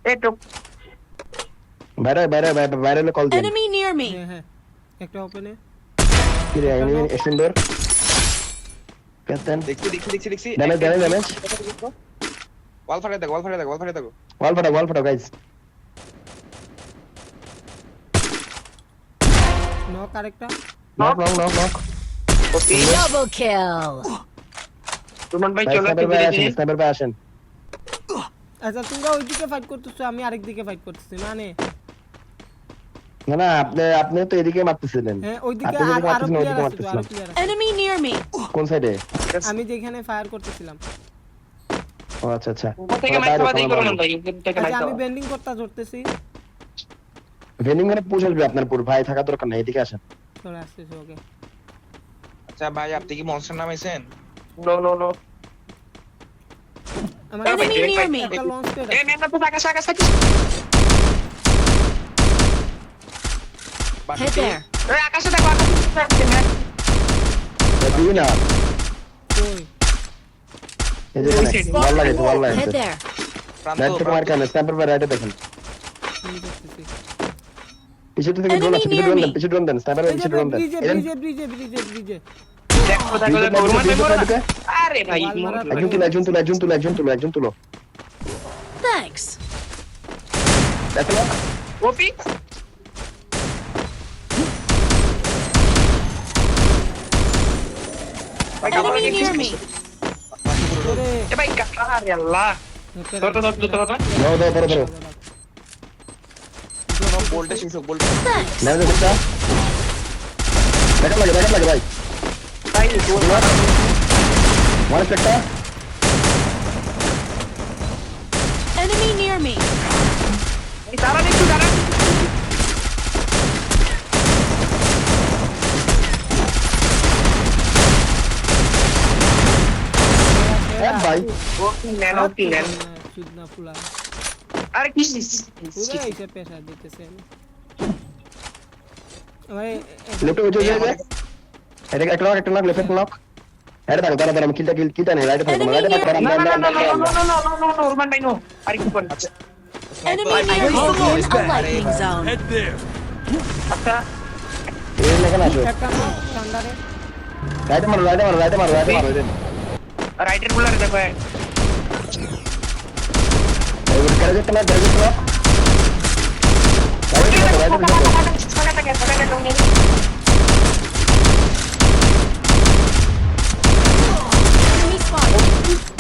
একটু বাইরে বাইরে বাইরে কল দিন Enemy near me. হ্যাঁ একটা ওপেনে কি রে এনিমি সুন্দর কেতেন দেখছি ড্যামেজ ওয়াল ফাটে দেখো ওয়াল ফাটা গাইস নক আরেকটা নক ওকে Double kill. রোমান ভাই চলো একটু স্নাইপার ভাই আসেন আচ্ছা তোমরা ওইদিকে ফাইট করতেছো আমি আরেক দিকে ফাইট করতেছি মানে না আপনি তো এদিকে মারতেছিলেন হ্যাঁ ওইদিকে আপনি যেদিকে আরো মারতেছিলেন প্লেয়ার ওইদিকে আছে মারতেছিলাম Enemy near me. কোন সাইডে আমি যেখানে ফায়ার করতেছিলাম ও আচ্ছা থেকে মাইকবা দেই রোমান ভাই থেকে আচ্ছা মাইকবা আমি বেন্ডিং করতে ধরতেছি ভেনিং মানে পুশ আসবে আপনার পুরো ভাই থাকা দরকার নাই এদিকে আসেন চলে আসতেছি ওকে আচ্ছা ভাই আপনি কি মনস্টার নামাইছেন নো আমার Enemy near me. একটা লঞ্চ প্যাড এই মেন তো আকাশ Hit there. এই আকাশে দেখো দিবি না কই এই যে ওয়াল লাগে Hit there. রাইট থেকে মার কেন স্নাইপার ভাই রাইটে দেখেন আমি দেখতেছি পিছু থেকে ড্রোন আছে পিছু ড্রোন দেন স্নাইপার এই পিছু যে ড্রোন দেন ব্রিজে দেখো রোমান ভাই মরে আরে ভাই একজন তুলো Thanks. দেখো ওপি Enemy near me. ওরে এ ভাই আরে আল্লাহ ধরো ধরো বোল্টে শুশো বোল্ট Thanks. নাও দেখো দেখা লাগে ভাই তাই তো ওয়ান একটা Enemy near me. দাঁড়া ভাই ওকে নেন সুদনা ফুলা আরে কি পুরো এসে পেশা দিতেছে ভাই লেফট হয়ে যায় এটা একটা লক লেফট লক এটা দেখো দাঁড়া আমি কিলটা নেই রাইটে থাকো রাইটে থাকো নো রোমান ভাই নো আরে কি করব Enemy near me. In a lightning zone. আচ্ছা এই লেখা আসো একটা ঠান্ডারে রাইটে মারো রাইটের বুলার দেখো এই গ্যারেজে রাইটে Enemy spotted.